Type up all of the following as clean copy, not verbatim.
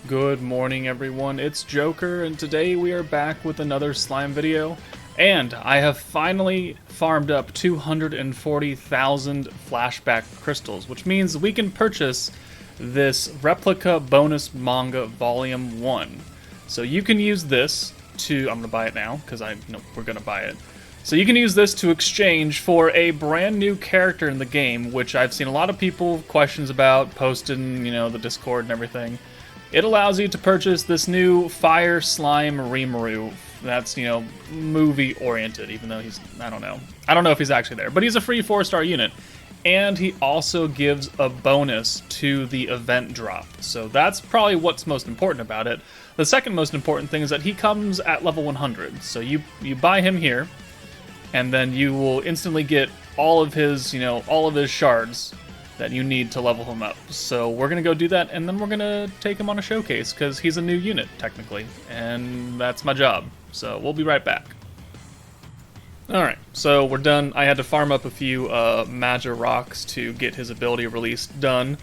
Good morning everyone, it's Joker, and today we are back with another slime video, and I have finally farmed up 240,000 flashback crystals, which means we can purchase this replica bonus manga volume 1. So you can use this to, I'm going to buy it now, because I know we're going to buy it. So you can use this to exchange for a brand new character in the game, which I've seen a lot of people questions about, posted in, the Discord and everything. It allows you to purchase this new Fire Slime Rimuru. That's, movie-oriented, even though he's, I don't know if he's actually there. But he's a free 4-star unit. And he also gives a bonus to the event drop. So that's probably what's most important about it. The second most important thing is that he comes at level 100. So you buy him here, and then you will instantly get all of his, all of his shards that you need to level him up. So we're going to go do that, and then we're going to take him on a showcase, because he's a new unit, technically, and that's my job. So we'll be right back. Alright, so we're done. I had to farm up a few Magia Rocks to get his ability release done.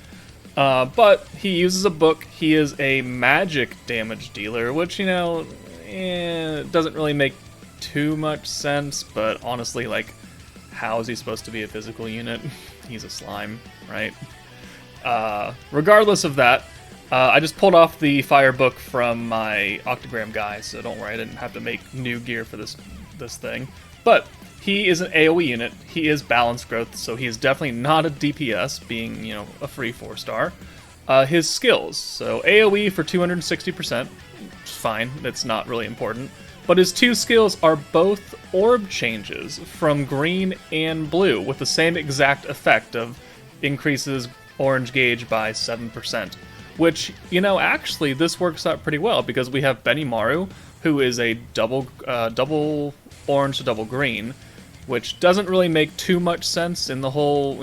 But he uses a book. He is a magic damage dealer, which, doesn't really make too much sense, but honestly, how is he supposed to be a physical unit? He's a slime, right? Regardless of that, I just pulled off the fire book from my Octagram guy, so don't worry, I didn't have to make new gear for this thing. But he is an AoE unit. He is balanced growth, so he is definitely not a DPS, being, a free 4-star. His skills, so AoE for 260%, fine, that's not really important. But his two skills are both orb changes from green and blue with the same exact effect of increases orange gauge by 7%. Which, actually this works out pretty well because we have Benimaru, who is a double orange to double green, which doesn't really make too much sense in the whole,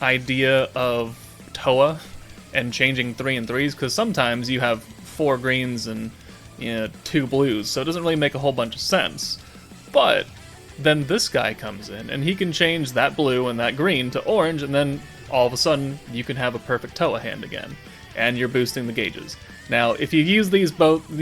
idea of Toa and changing 3 and 3s, because sometimes you have 4 greens and 2 blues, so it doesn't really make a whole bunch of sense. But then this guy comes in, and he can change that blue and that green to orange, and then all of a sudden you can have a perfect Toa hand again, and you're boosting the gauges. Now, if you use both of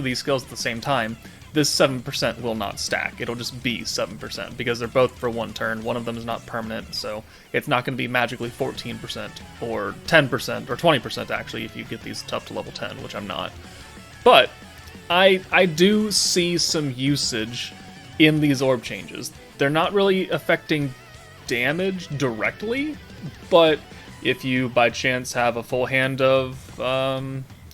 these skills at the same time, this 7% will not stack. It'll just be 7% because they're both for one turn. One of them is not permanent, so it's not going to be magically 14% or 10% or 20% actually if you get these up to level 10, which I'm not. But I do see some usage in these orb changes. They're not really affecting damage directly, but if you by chance have a full hand of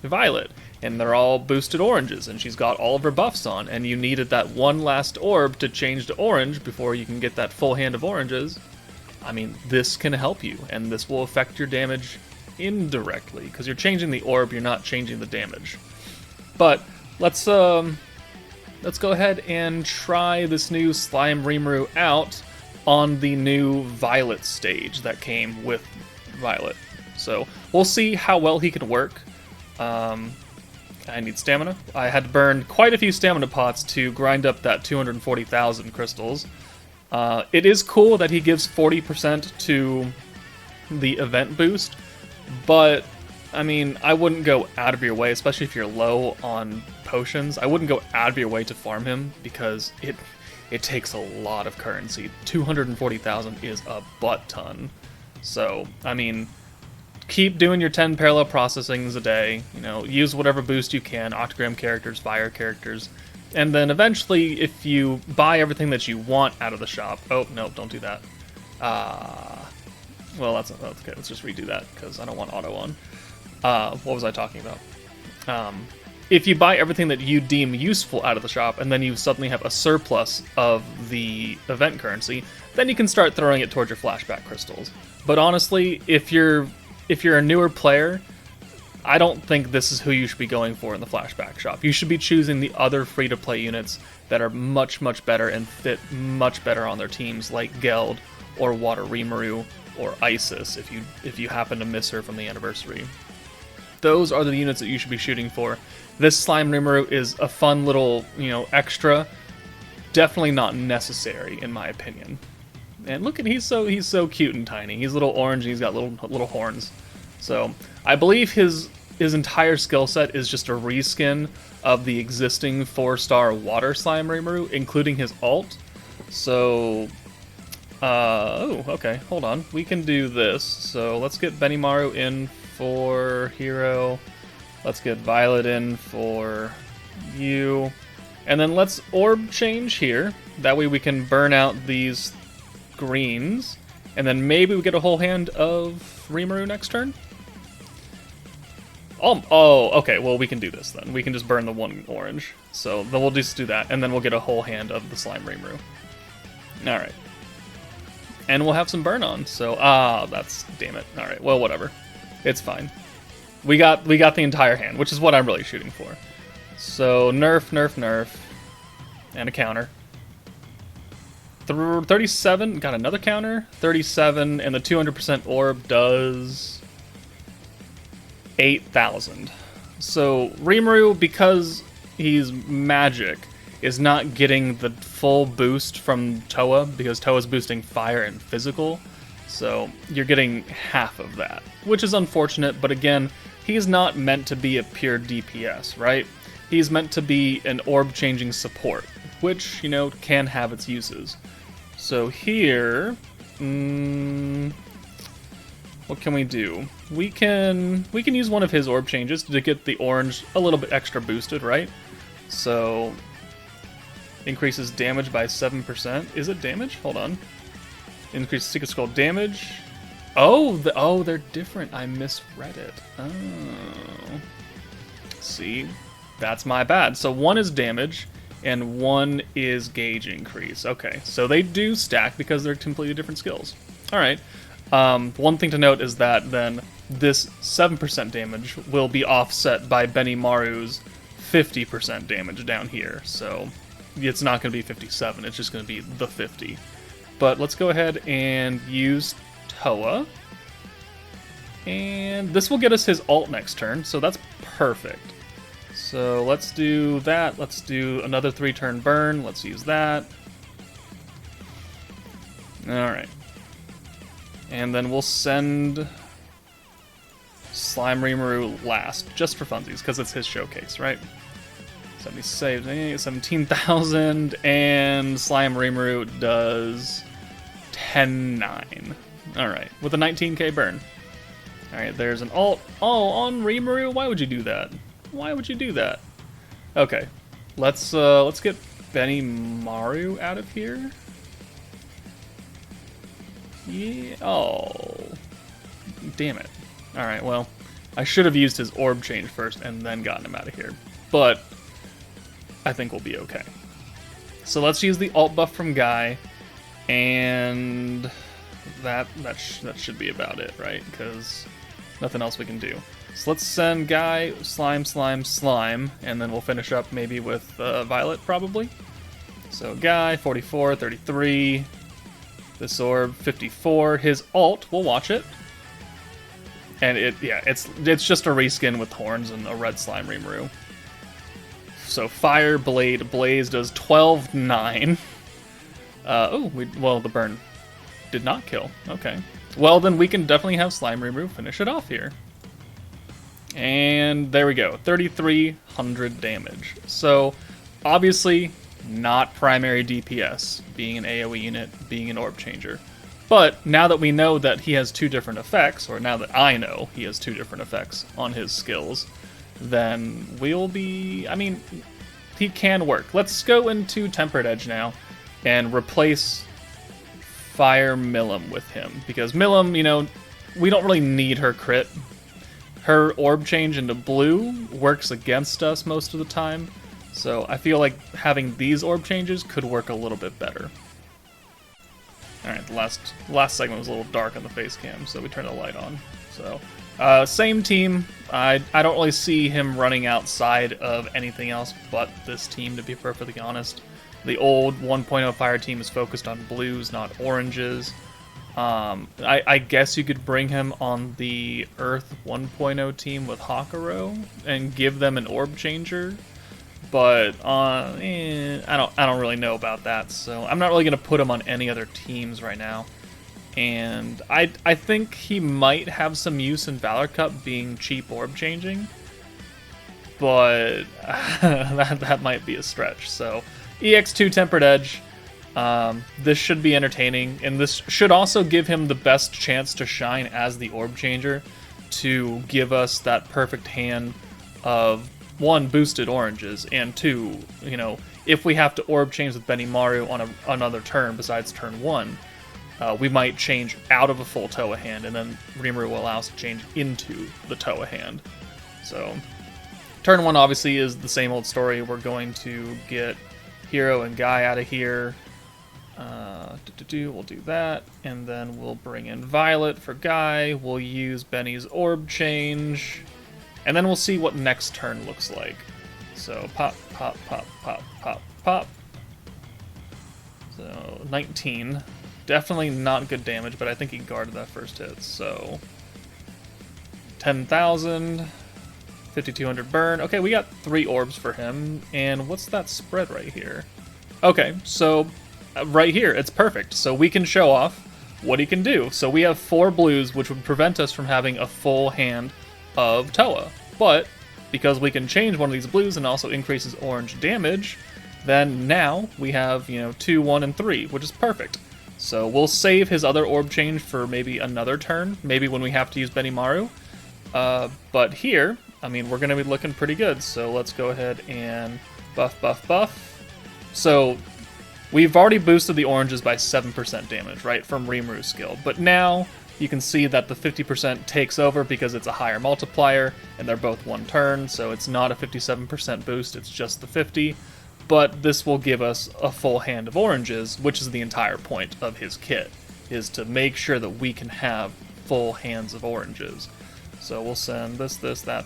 Violet, and they're all boosted oranges, and she's got all of her buffs on, and you needed that one last orb to change to orange before you can get that full hand of oranges, I mean, this can help you, and this will affect your damage indirectly, because you're changing the orb, you're not changing the damage. But let's go ahead and try this new Slime Rimuru out on the new Violet stage that came with Violet. So we'll see how well he can work. I need stamina. I had to burn quite a few stamina pots to grind up that 240,000 crystals. It is cool that he gives 40% to the event boost, but I mean, I wouldn't go out of your way, especially if you're low on potions. I wouldn't go out of your way to farm him because it takes a lot of currency. 240,000 is a butt ton. So, I mean, keep doing your 10 parallel processings a day, use whatever boost you can, Octagram characters, fire characters, and then eventually, if you buy everything that you want out of the shop, oh, no, don't do that. Well, that's okay, let's just redo that, because I don't want auto on. What was I talking about? If you buy everything that you deem useful out of the shop, and then you suddenly have a surplus of the event currency, then you can start throwing it towards your flashback crystals. But honestly, if you're a newer player, I don't think this is who you should be going for in the flashback shop. You should be choosing the other free-to-play units that are much, much better and fit much better on their teams, like Geld or Water Remuru or Isis, if you happen to miss her from the anniversary. Those are the units that you should be shooting for. This Slime Rimuru is a fun little, extra. Definitely not necessary, in my opinion. And look at he's so cute and tiny. He's a little orange and he's got little horns. So I believe his his entire skill set is just a reskin of the existing 4-star Water Slime Rimuru, including his ult. So, oh, okay, hold on. We can do this. So let's get Benimaru in for Hero. Let's get Violet in for you. And then let's orb change here. That way we can burn out these greens. And then maybe we get a whole hand of Remuru next turn? Oh, okay, well we can do this then. We can just burn the one orange. So then we'll just do that, and then we'll get a whole hand of the Slime Rimuru. Alright. And we'll have some burn on, so, that's, damn it. Alright, well, whatever. It's fine. We got the entire hand, which is what I'm really shooting for. So, nerf, nerf, nerf. And a counter. 37, got another counter. 37, and the 200% orb does 8,000. So, Remuru, because he's magic, is not getting the full boost from Toa, because Toa's boosting fire and physical. So, you're getting half of that, which is unfortunate, but again, he's not meant to be a pure DPS, right? He's meant to be an orb-changing support, which, you know, can have its uses. So here, what can we do? We can use one of his orb changes to get the orange a little bit extra boosted, right? So, increases damage by 7%. Is it damage? Hold on. Increase secret scroll damage. Oh, they're different. I misread it. Oh. See, that's my bad. So one is damage, and one is gauge increase. Okay, so they do stack because they're completely different skills. All right. One thing to note is that then this 7% damage will be offset by Benimaru's 50% damage down here. So it's not going to be 57. It's just going to be the 50. But let's go ahead and use Toa. And this will get us his ult next turn, so that's perfect. So let's do that. Let's do another 3-turn burn. Let's use that. Alright. And then we'll send Slime Rimuru last, just for funsies, because it's his showcase, right? 17,000, and Slime Rimuru does 10,900. Alright, with a 19k burn. Alright, there's an ult. Oh, on Remuru? Why would you do that? Why would you do that? Okay, let's get Benimaru out of here. Yeah. Oh, damn it. Alright, well, I should have used his orb change first and then gotten him out of here. But I think we'll be okay. So let's use the ult buff from Guy, and that should be about it, right? Because nothing else we can do. So let's send Guy, Slime, Slime, Slime, and then we'll finish up maybe with Violet, probably. So Guy, 44, 33. This orb, 54. His ult, we'll watch it. And it's just a reskin with horns and a red Slime Rimuru. So Fire, Blade, Blaze does 12,900. Well, the burn did not kill. Okay. Well, then we can definitely have Slime Rimuru finish it off here. And there we go, 3,300 damage. So, obviously, not primary DPS, being an AoE unit, being an orb changer. But now that we know that he has two different effects, or now that I know he has two different effects on his skills, then we'll be... I mean, he can work. Let's go into Tempered Edge now and replace Fire Milim with him. Because Milim, you know, we don't really need her crit. Her orb change into blue works against us most of the time. So I feel like having these orb changes could work a little bit better. Alright, the last segment was a little dark on the face cam, so we turned the light on. So, same team. I don't really see him running outside of anything else but this team, to be perfectly honest. The old 1.0 Fire team is focused on blues, not oranges. I guess you could bring him on the Earth 1.0 team with Hakuro and give them an orb changer. But I don't really know about that, so I'm not really going to put him on any other teams right now. And I think he might have some use in Valor Cup being cheap orb changing, but that might be a stretch. So EX2 Tempered Edge, this should be entertaining, and this should also give him the best chance to shine as the orb changer to give us that perfect hand of, one, boosted oranges, and two, you know, if we have to orb change with Benimaru on another turn besides turn 1, we might change out of a full Toa hand, and then Remuru will allow us to change into the Toa hand. So, turn 1 obviously is the same old story. We're going to get Hero and Guy out of here. We'll do that, and then we'll bring in Violet for Guy. We'll use Benny's orb change, and then we'll see what next turn looks like. So, pop, pop, pop, pop, pop, pop. So, 19. Definitely not good damage, but I think he guarded that first hit, so 10,000, 5,200 burn. Okay, we got 3 orbs for him, and what's that spread right here? Okay, so right here, it's perfect. So we can show off what he can do. So we have 4 blues, which would prevent us from having a full hand of Toa, but because we can change one of these blues and also increases orange damage, then now we have, you know, 2, 1, and 3, which is perfect. So we'll save his other orb change for maybe another turn, maybe when we have to use Benimaru. But here, I mean, we're going to be looking pretty good. So let's go ahead and buff, buff, buff. So we've already boosted the oranges by 7% damage, right, from Rimuru's skill. But now you can see that the 50% takes over because it's a higher multiplier, and they're both 1 turn, so it's not a 57% boost, it's just the 50. But this will give us a full hand of oranges, which is the entire point of his kit, is to make sure that we can have full hands of oranges. So we'll send this, that.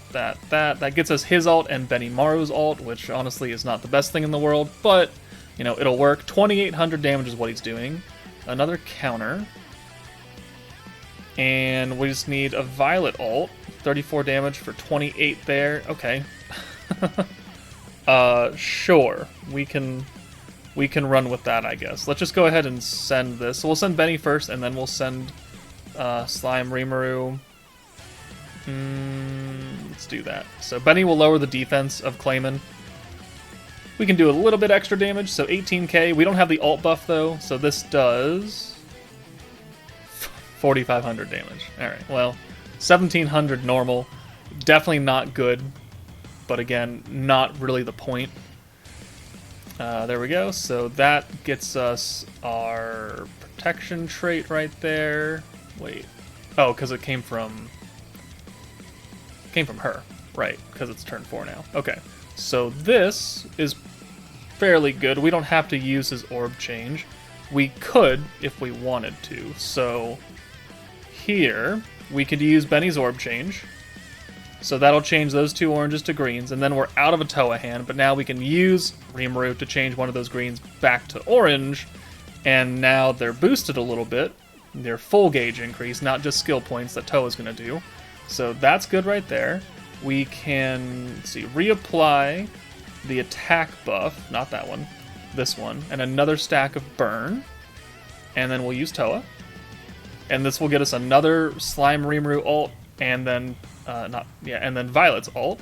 That gets us his ult and Benimaru's ult, which honestly is not the best thing in the world, but, you know, it'll work. 2,800 damage is what he's doing. Another counter. And we just need a Violet ult. 34 damage for 28 there. Okay. Sure. We can run with that, I guess. Let's just go ahead and send this. So we'll send Benny first, and then we'll send Slime Rimuru. Let's do that. So Benny will lower the defense of Clayman. We can do a little bit extra damage, so 18k. We don't have the ult buff, though, so this does 4,500 damage. Alright, well, 1,700 normal. Definitely not good. But again, not really the point. There we go. So that gets us our protection trait right there. Wait. Oh, because it came from her. Right, because it's turn 4 now. Okay. So this is fairly good. We don't have to use his orb change. We could if we wanted to. So here, we could use Benny's orb change. So that'll change those 2 oranges to greens, and then we're out of a Toa hand, but now we can use Remuru to change one of those greens back to orange, and now they're boosted a little bit. They're full gauge increase, not just skill points that Toa's going to do. So that's good right there. We can, let's see, reapply the attack buff, not that one, this one, and another stack of burn, and then we'll use Toa. And this will get us another Slime Rimuru ult, and then and then Violet's ult,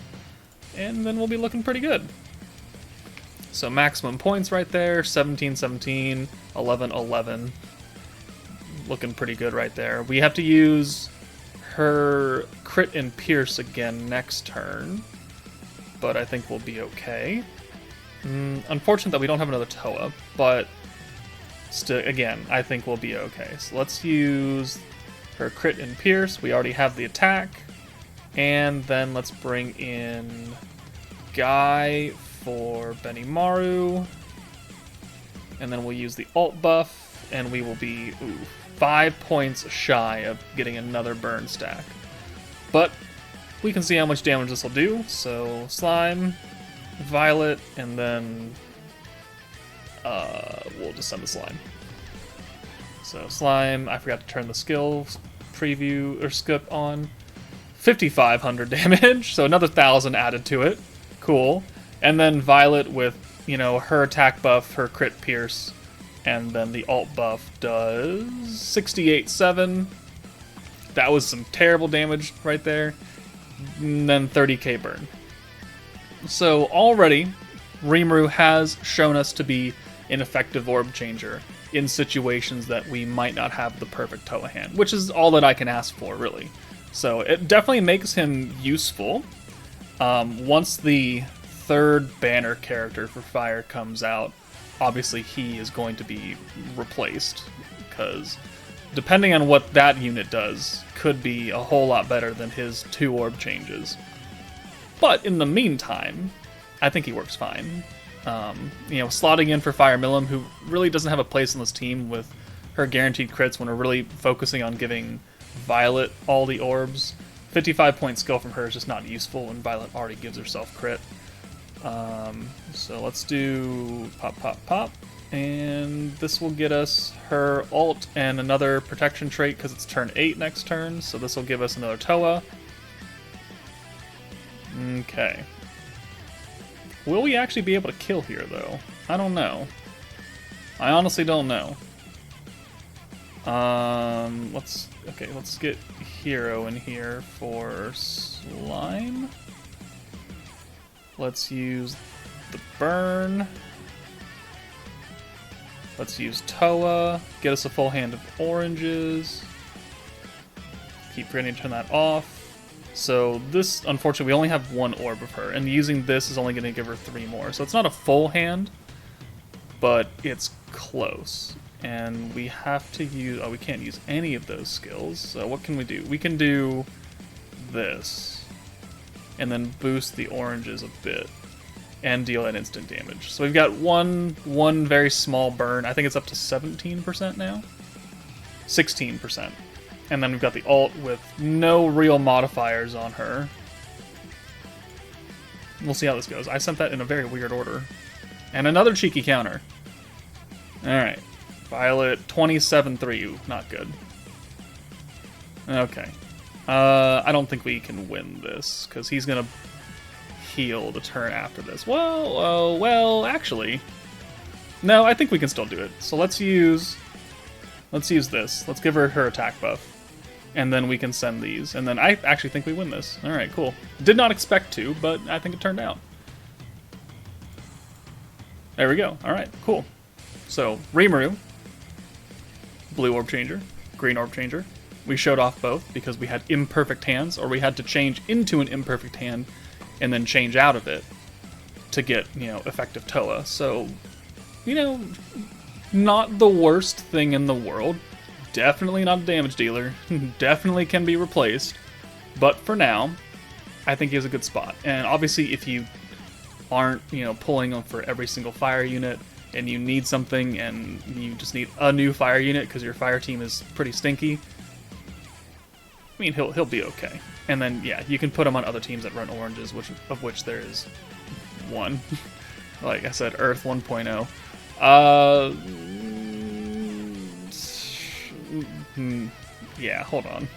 and then we'll be looking pretty good. So maximum points right there, 17, 17, 11, 11. Looking pretty good right there. We have to use her crit and pierce again next turn, but I think we'll be okay. Unfortunate that we don't have another Toa, but still, again, I think we'll be okay. So let's use her crit and pierce. We already have the attack. And then let's bring in Guy for Benimaru. And then we'll use the ult buff, and we will be 5 points shy of getting another burn stack. But we can see how much damage this will do. So Slime, Violet, and then we'll just send the Slime. So Slime, I forgot to turn the skills preview or skip on. 5,500 damage, so another 1,000 added to it. Cool. And then Violet with, you know, her attack buff, her crit pierce, And then the alt buff does 68-7. That was some terrible damage right there. And then 30k burn. So already, Remuru has shown us to be an effective orb changer in situations that we might not have the perfect Toa hand, which is all that I can ask for, really. So it definitely makes him useful. Once the third banner character for Fire comes out, obviously he is going to be replaced, because depending on what that unit does, could be a whole lot better than his 2 orb changes. But in the meantime, I think he works fine. Slotting in for Fire Milim, who really doesn't have a place on this team with her guaranteed crits when we're really focusing on giving Violet all the orbs. 55-point skill from her is just not useful when Violet already gives herself crit. So let's do pop, pop, pop. And this will get us her ult and another protection trait because it's turn 8 next turn. So this will give us another Toa. Okay. Will we actually be able to kill here, though? I don't know. I honestly don't know. Let's get Hero in here for Slime. Let's use the burn. Let's use Toa. Get us a full hand of oranges. Keep forgetting to turn that off. So this, unfortunately, we only have 1 orb of her, and using this is only going to give her 3 more. So it's not a full hand, but it's close. And we have to use... we can't use any of those skills. So what can we do? We can do this, and then boost the oranges a bit, and deal an instant damage. So we've got one very small burn. I think it's up to 17% now? 16%. And then we've got the ult with no real modifiers on her. We'll see how this goes. I sent that in a very weird order. And another cheeky counter. Alright. Violet, 27-3. Not good. Okay. I don't think we can win this, because he's going to heal the turn after this. Well, actually. No, I think we can still do it. So let's use this. Let's give her attack buff. And then we can send these. And then I actually think we win this. Alright, cool. Did not expect to, but I think it turned out. There we go. Alright, cool. So, Remuru, blue orb changer, green orb changer. We showed off both because we had imperfect hands, or we had to change into an imperfect hand and then change out of it to get, effective Toa. So, not the worst thing in the world. Definitely not a damage dealer. Definitely can be replaced. But for now, I think he has a good spot. And obviously, if you aren't, pulling him for every single fire unit, and you need something, and you just need a new fire unit because your fire team is pretty stinky, I mean, he'll be okay. And then, yeah, you can put him on other teams that run oranges, of which there is one. Like I said, Earth 1.0. Yeah, hold on.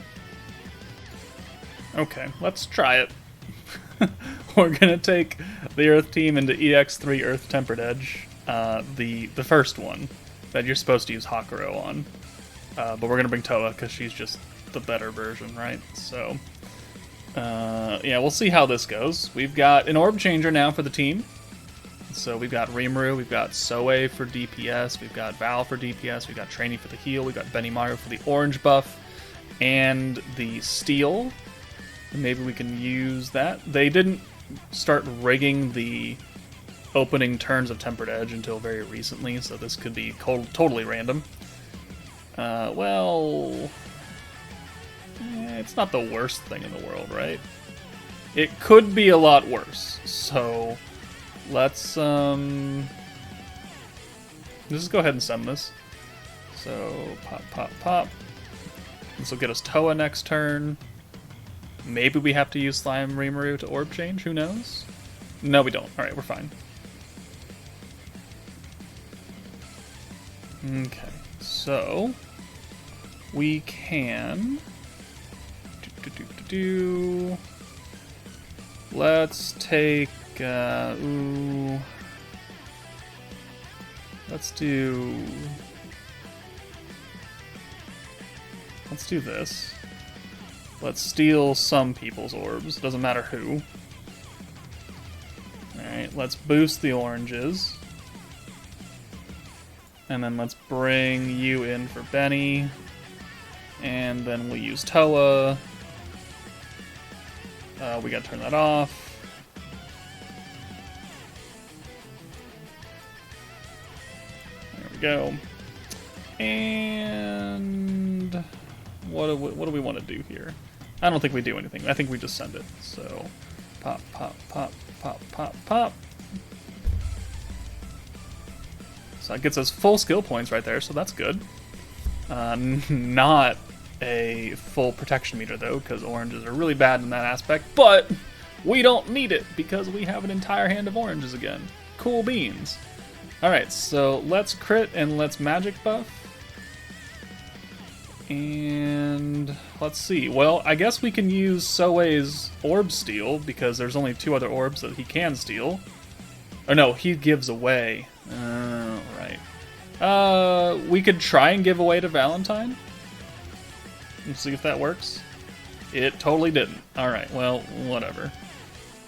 Okay, let's try it. We're gonna take the Earth team into EX3 Earth Tempered Edge, the first one that you're supposed to use Hakuro on. But we're gonna bring Toa because she's just the better version, right? So, yeah, we'll see how this goes. We've got an orb changer now for the team. So we've got Remuru, we've got Soe for DPS, we've got Val for DPS, we've got Trainee for the heal, we've got Benimaru for the orange buff, and the steel. Maybe we can use that. They didn't start rigging the opening turns of Tempered Edge until very recently, so this could be totally random. It's not the worst thing in the world, right? It could be a lot worse, so let's just go ahead and send this. So, pop, pop, pop. This will get us Toa next turn. Maybe we have to use Slime Rimuru to orb change, who knows? No, we don't. Alright, we're fine. Okay, so we can let's take Let's do this. Let's steal some people's orbs. Doesn't matter who. Alright, let's boost the oranges. And then let's bring you in for Benny. And then we'll use Toa. We gotta turn that off. There we go. And what do we want to do here? I don't think we do anything. I think we just send it. So pop, pop, pop, pop, pop, pop. So that gets us full skill points right there, so that's good. Not a full protection meter though, because oranges are really bad in that aspect, but we don't need it because we have an entire hand of oranges again. Cool beans. Alright, so let's crit and let's magic buff. And let's see. Well, I guess we can use Soei's orb steal because there's only 2 other orbs that he can steal. Or no, he gives away. Right. We could try and give away to Valentine. Let's see if that works. It totally didn't. Alright, well, whatever.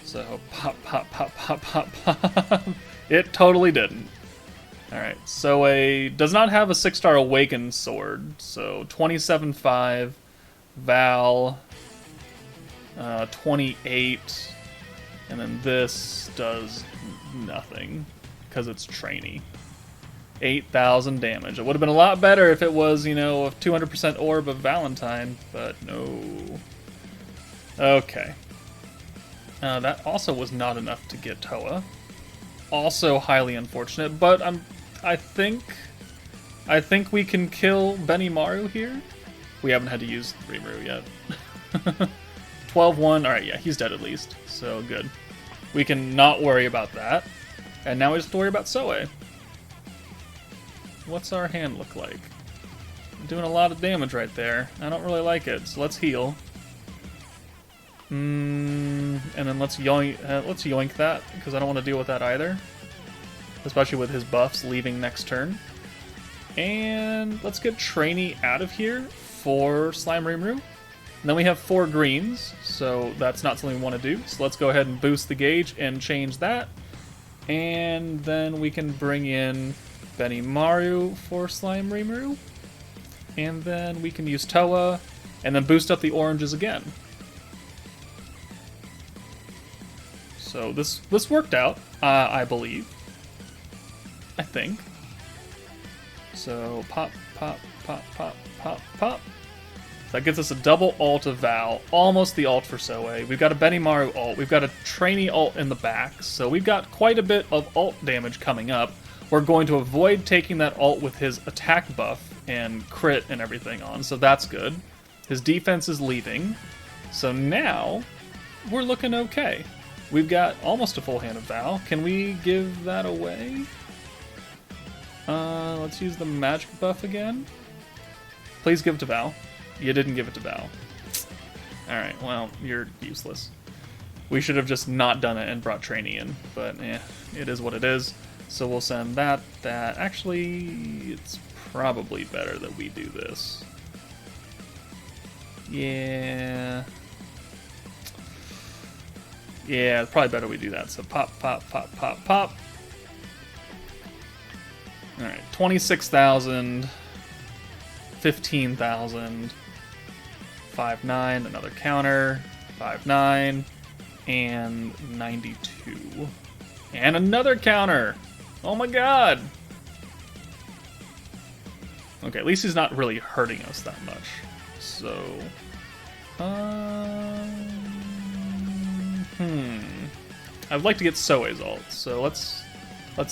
So, pop, pop, pop, pop, pop, pop. It totally didn't. Alright, Soei does not have a 6-star Awakened Sword. So, 27.5, Val, 28, and then this does nothing because it's trainee. 8,000 damage. It would have been a lot better if it was, you know, a 200% orb of Valentine, but no. Okay. That also was not enough to get Toa. Also highly unfortunate, but I think we can kill Benimaru here. We haven't had to use Remuru yet. 12-1. Alright, yeah, he's dead at least. So good. We can not worry about that. And now we just have to worry about Soei. What's our hand look like? I'm doing a lot of damage right there. I don't really like it, so let's heal. And then let's yoink that, because I don't want to deal with that either. Especially with his buffs leaving next turn. And let's get Trainee out of here for Slime Rimuru. And then we have 4 greens, so that's not something we want to do. So let's go ahead and boost the gauge and change that. And then we can bring in Benimaru for Slime Rimuru. And then we can use Toa, and then boost up the oranges again. So this worked out, I believe. I think. So pop, pop, pop, pop, pop, pop. So that gets us a double ult of Val, almost the ult for Soei. We've got a Benimaru ult, we've got a Trainee ult in the back, so we've got quite a bit of ult damage coming up. We're going to avoid taking that ult with his attack buff and crit and everything on, so that's good. His defense is leaving, so now we're looking okay. We've got almost a full hand of Val. Can we give that away? Let's use the magic buff again. Please give it to Val. You didn't give it to Val. Alright, well, you're useless. We should have just not done it and brought Trainee in, but it is what it is. So we'll send that. Actually, it's probably better that we do this. Yeah, it's probably better we do that. So pop, pop, pop, pop, pop. Alright, 26,000, 15,000, 5-9, another counter, 5-9, and 92. And another counter! Oh my god! Okay, at least he's not really hurting us that much. So... I'd like to get Soei's ult, so let's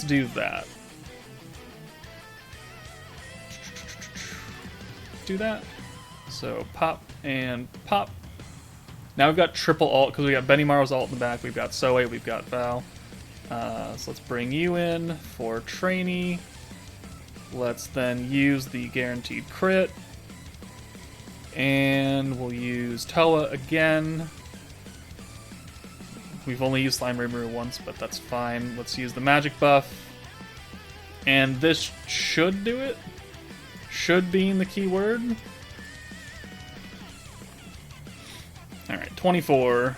do that. Do that. So pop and pop. Now we've got triple ult because we got Benimaru's ult in the back. We've got Soei. We've got Val. So let's bring you in for Trainee. Let's then use the guaranteed crit, and we'll use Toa again. We've only used Slime Rimuru once, but that's fine. Let's use the magic buff. And this should do it. Should being the key word. Alright, 24.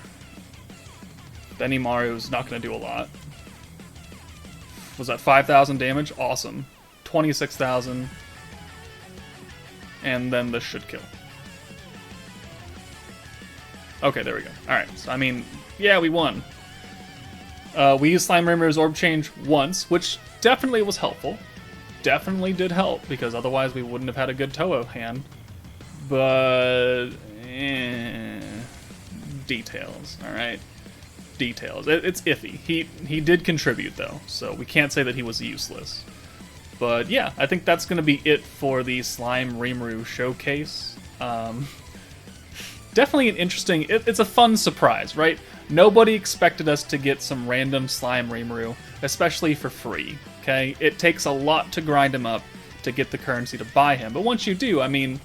Benimaru's not going to do a lot. Was that 5,000 damage? Awesome. 26,000. And then this should kill. Okay, there we go. Alright, so I mean, yeah, we won. We used Slime Rimuru's Orb Change once, which definitely was helpful. Definitely did help, because otherwise we wouldn't have had a good Toho hand. But... details, alright? Details. It's iffy. He did contribute, though, so we can't say that he was useless. But yeah, I think that's going to be it for the Slime Rimuru showcase. Definitely an interesting... It's a fun surprise, right? Nobody expected us to get some random Slime Rimuru, especially for free, okay? It takes a lot to grind him up to get the currency to buy him, but once you do, I mean,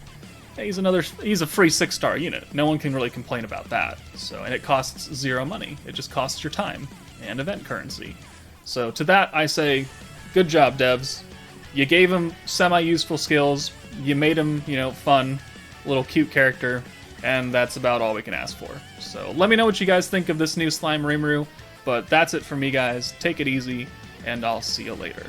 he's a free 6-star unit. No one can really complain about that. So, and it costs 0 money. It just costs your time and event currency. So to that, I say, good job, devs. You gave him semi-useful skills, you made him, you know, fun, little cute character, and that's about all we can ask for. So let me know what you guys think of this new Slime Rimuru, but that's it for me, guys. Take it easy, and I'll see you later.